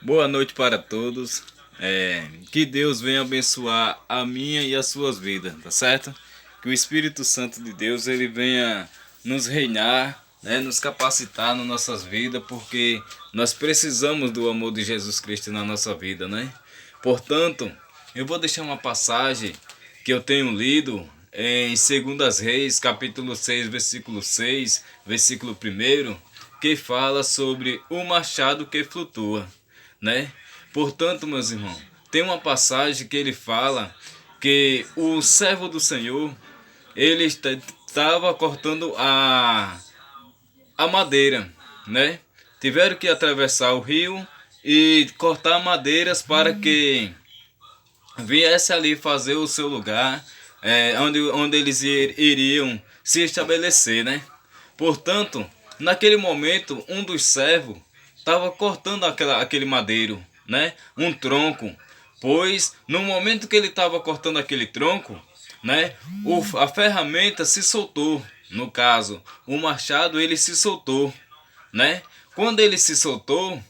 Boa noite para todos. Que Deus venha abençoar a minha e as suas vidas, tá certo? Que o Espírito Santo de Deus ele venha nos reinar, né, nos capacitar nas nossas vidas, porque nós precisamos do amor de Jesus Cristo na nossa vida, né? Portanto, eu vou deixar uma passagem que eu tenho lido em 2 Reis, capítulo 6, versículo 6, versículo 1, que fala sobre o machado que flutua, né? Portanto, meus irmãos, tem uma passagem que ele fala que o servo do Senhor, ele estava cortando a madeira, né? Tiveram que atravessar o rio e cortar madeiras para que viesse ali fazer o seu lugar, onde eles iriam se estabelecer, né? Portanto, naquele momento, um dos servos estava cortando aquele madeiro, né? Um tronco. Pois, no momento que ele estava cortando aquele tronco, né? A ferramenta se soltou. No caso, o machado ele se soltou, né? Quando ele se soltou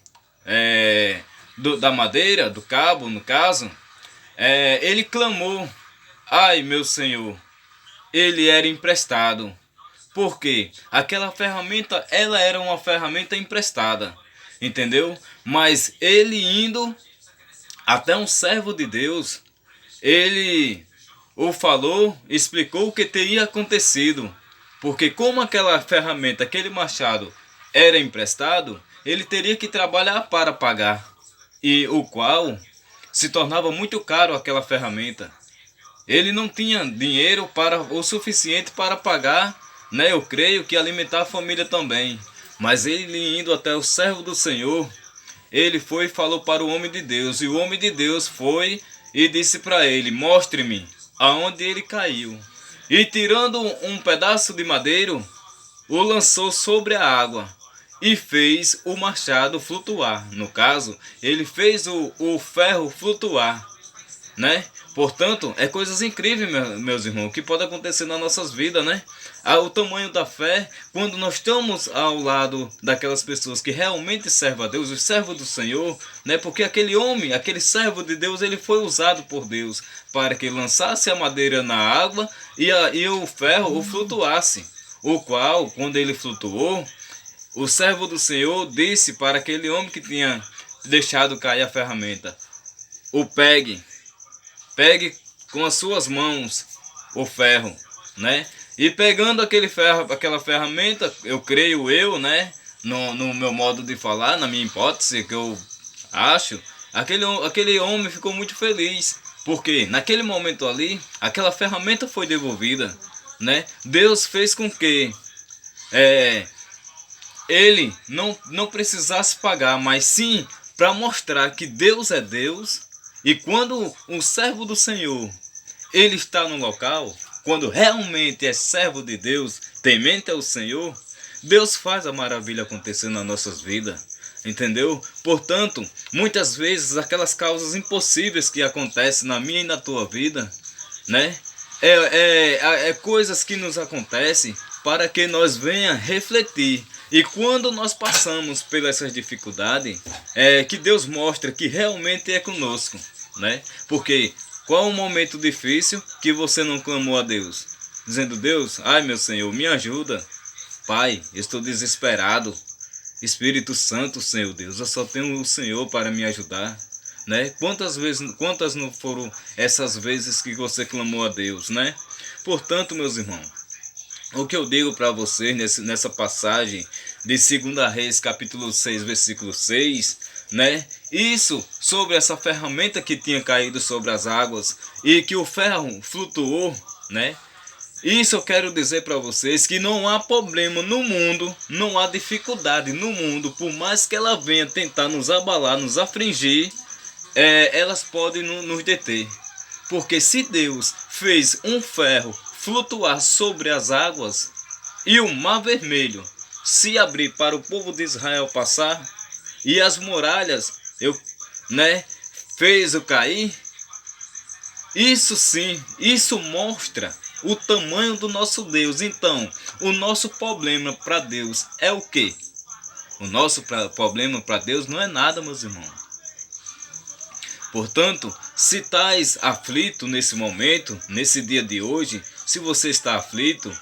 da madeira, do cabo, no caso, ele clamou: ai, meu senhor, ele era emprestado. Porque aquela ferramenta, ela era uma ferramenta emprestada, entendeu? Mas ele indo até um servo de Deus, ele o falou, explicou o que teria acontecido. Porque como aquela ferramenta, aquele machado era emprestado, ele teria que trabalhar para pagar. E o qual se tornava muito caro aquela ferramenta. Ele não tinha dinheiro para o suficiente para pagar, né? Eu creio que alimentar a família também. Mas ele indo até o servo do Senhor, ele foi e falou para o homem de Deus. E o homem de Deus foi e disse para ele: mostre-me aonde ele caiu. E tirando um pedaço de madeiro, o lançou sobre a água e fez o machado flutuar. No caso, ele fez o ferro flutuar, né? Portanto, é coisas incríveis, meus irmãos, que pode acontecer nas nossas vidas, né? O tamanho da fé, quando nós estamos ao lado daquelas pessoas que realmente servem a Deus, os servos do Senhor, né? Porque aquele homem, aquele servo de Deus, ele foi usado por Deus para que lançasse a madeira na água e o ferro o flutuasse. O qual, quando ele flutuou, o servo do Senhor disse para aquele homem que tinha deixado cair a ferramenta: o pegue com as suas mãos o ferro, né? E pegando aquele ferro, aquela ferramenta, eu creio né? No meu modo de falar, na minha hipótese, que eu acho, aquele homem ficou muito feliz. Porque naquele momento ali, aquela ferramenta foi devolvida, né? Deus fez com que ele não precisasse pagar, mas sim para mostrar que Deus é Deus. E quando um servo do Senhor ele está no local, quando realmente é servo de Deus, temente ao Senhor, Deus faz a maravilha acontecer nas nossas vidas. Entendeu? Portanto, muitas vezes aquelas causas impossíveis que acontecem na minha e na tua vida, né? É coisas que nos acontecem para que nós venha refletir. E quando nós passamos por essas dificuldades, que Deus mostra que realmente é conosco, né? Porque qual o momento difícil que você não clamou a Deus? Dizendo: Deus, ai meu Senhor, me ajuda. Pai, eu estou desesperado. Espírito Santo, Senhor Deus, eu só tenho o Senhor para me ajudar, né? Quantas não foram essas vezes que você clamou a Deus, né? Portanto, meus irmãos, o que eu digo para vocês nessa passagem de 2 Reis, capítulo 6, versículo 6, né? Isso sobre essa ferramenta que tinha caído sobre as águas e que o ferro flutuou, né? Isso eu quero dizer para vocês que não há problema no mundo, não há dificuldade no mundo, por mais que ela venha tentar nos abalar, nos afligir, elas podem nos deter. Porque se Deus fez um ferro flutuar sobre as águas e o mar vermelho se abrir para o povo de Israel passar e as muralhas, né, fez o cair, isso sim, isso mostra o tamanho do nosso Deus. Então, o nosso problema para Deus é o quê? O nosso problema para Deus não é nada, meus irmãos. Portanto, se estás aflito nesse momento, nesse dia de hoje, se você está aflito,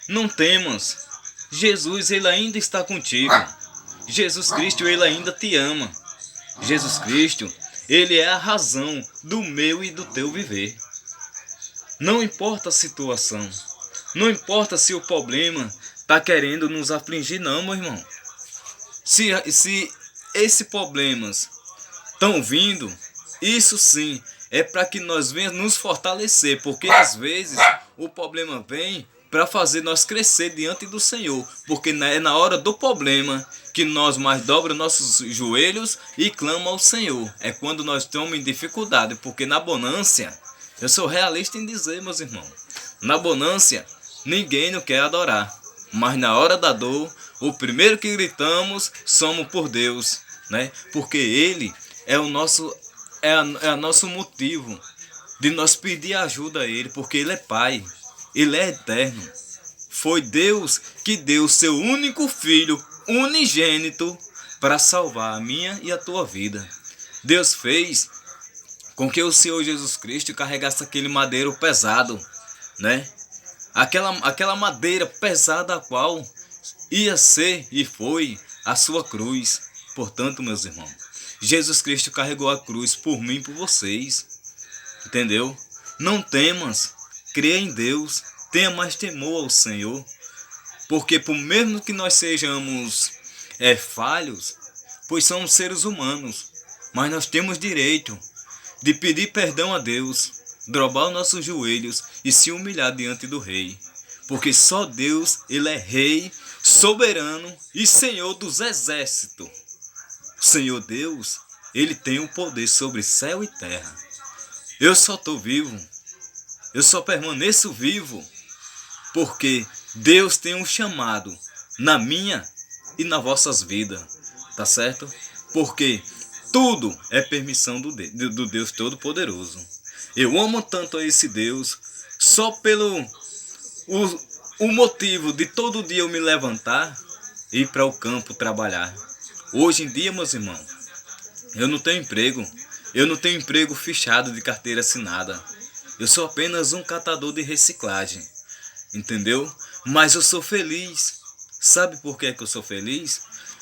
não temas. Jesus, ele ainda está contigo. Jesus Cristo, ele ainda te ama. Jesus Cristo, ele é a razão do meu e do teu viver. Não importa a situação, não importa se o problema está querendo nos afligir, não, meu irmão. Se esses problemas estão vindo, isso sim é para que nós venhamos nos fortalecer, porque às vezes o problema vem para fazer nós crescer diante do Senhor, porque é na hora do problema que nós mais dobramos nossos joelhos e clamamos ao Senhor. É quando nós estamos em dificuldade, porque na bonância, eu sou realista em dizer, meus irmãos, na bonância ninguém não quer adorar, mas na hora da dor, o primeiro que gritamos somos por Deus, né? Porque Ele é o nosso nosso motivo de nós pedir ajuda a Ele, porque Ele é Pai, Ele é eterno. Foi Deus que deu o seu único Filho, unigênito, para salvar a minha e a tua vida. Deus fez com que o Senhor Jesus Cristo carregasse aquele madeiro pesado, né? Aquela madeira pesada a qual ia ser e foi a sua cruz. Portanto, meus irmãos, Jesus Cristo carregou a cruz por mim e por vocês. Entendeu? Não temas, creia em Deus, tenha mais temor ao Senhor. Porque por mesmo que nós sejamos falhos, pois somos seres humanos, mas nós temos direito de pedir perdão a Deus, dobrar os nossos joelhos e se humilhar diante do Rei. Porque só Deus, Ele é Rei, soberano e Senhor dos exércitos. O Senhor Deus, Ele tem o poder sobre céu e terra. Eu só estou vivo, eu só permaneço vivo, porque Deus tem um chamado na minha e nas vossas vidas, tá certo? Porque tudo é permissão do Deus Todo-Poderoso. Eu amo tanto a esse Deus, só pelo o motivo de todo dia eu me levantar e ir para o campo trabalhar. Hoje em dia, meus irmãos, eu não tenho emprego fechado de carteira assinada. Eu sou apenas um catador de reciclagem, entendeu? Mas eu sou feliz. Sabe por que eu sou feliz?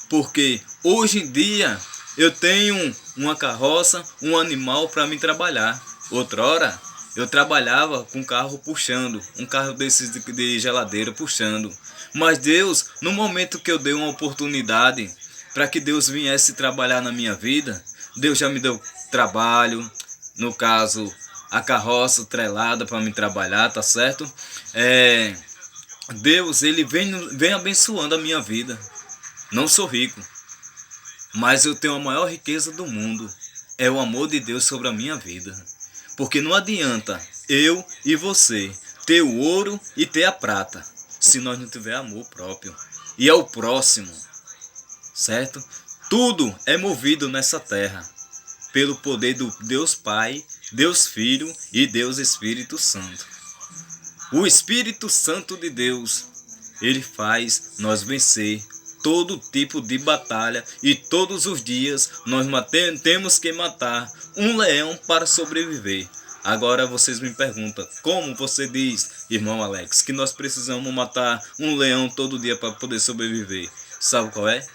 Porque hoje em dia eu tenho uma carroça, um animal para me trabalhar. Outrora eu trabalhava com carro puxando, um carro desses de geladeira puxando. Mas Deus, no momento que eu dei uma oportunidade para que Deus viesse trabalhar na minha vida, Deus já me deu trabalho, no caso a carroça trelada para me trabalhar, tá certo? Deus, Ele vem abençoando a minha vida. Não sou rico, mas eu tenho a maior riqueza do mundo, é o amor de Deus sobre a minha vida. Porque não adianta eu e você ter o ouro e ter a prata, se nós não tiver amor próprio e ao próximo, certo? Tudo é movido nessa terra pelo poder do Deus Pai, Deus Filho e Deus Espírito Santo. O Espírito Santo de Deus, ele faz nós vencer todo tipo de batalha e todos os dias nós temos que matar um leão para sobreviver. Agora vocês me perguntam, como você diz, irmão Alex, que nós precisamos matar um leão todo dia para poder sobreviver? Sabe qual é?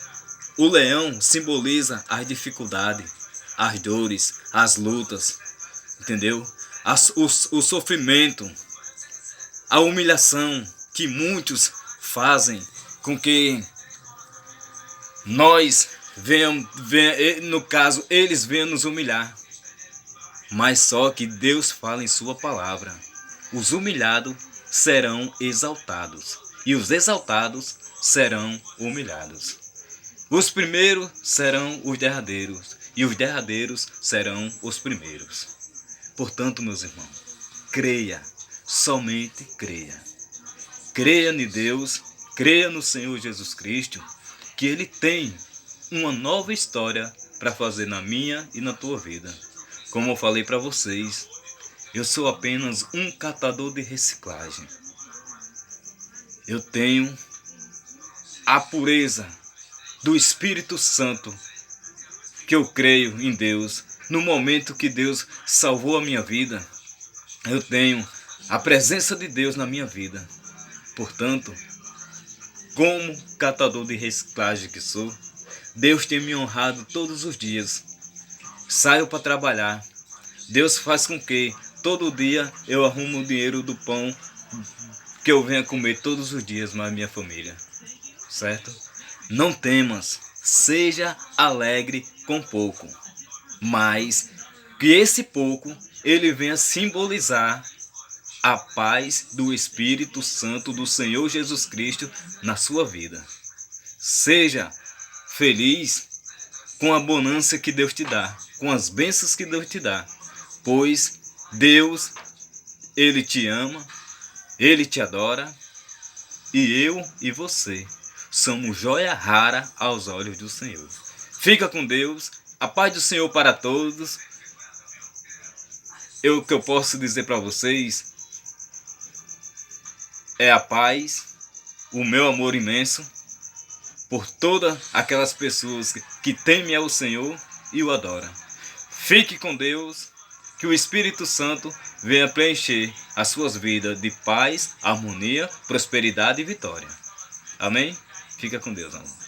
O leão simboliza as dificuldades, as dores, as lutas, entendeu? O sofrimento, a humilhação que muitos fazem com que nós no caso, eles venham nos humilhar. Mas só que Deus fala em sua palavra: os humilhados serão exaltados e os exaltados serão humilhados. Os primeiros serão os derradeiros e os derradeiros serão os primeiros. Portanto, meus irmãos, creia, somente creia. Creia em Deus, creia no Senhor Jesus Cristo, que Ele tem uma nova história para fazer na minha e na tua vida. Como eu falei para vocês, eu sou apenas um catador de reciclagem. Eu tenho a pureza do Espírito Santo, que eu creio em Deus, no momento que Deus salvou a minha vida, eu tenho a presença de Deus na minha vida. Portanto, como catador de reciclagem que sou, Deus tem me honrado todos os dias. Saio para trabalhar. Deus faz com que todo dia eu arrumo o dinheiro do pão que eu venha comer todos os dias com a minha família. Certo? Não temas, seja alegre com pouco, mas que esse pouco ele venha simbolizar a paz do Espírito Santo do Senhor Jesus Cristo na sua vida. Seja feliz com a bonança que Deus te dá, com as bênçãos que Deus te dá, pois Deus, Ele te ama, Ele te adora, e eu e você somos joia rara aos olhos do Senhor. Fica com Deus, a paz do Senhor para todos. O que eu posso dizer para vocês é a paz, o meu amor imenso por todas aquelas pessoas que temem ao Senhor e o adoram. Fique com Deus, que o Espírito Santo venha preencher as suas vidas de paz, harmonia, prosperidade e vitória. Amém? Fica com Deus, amor.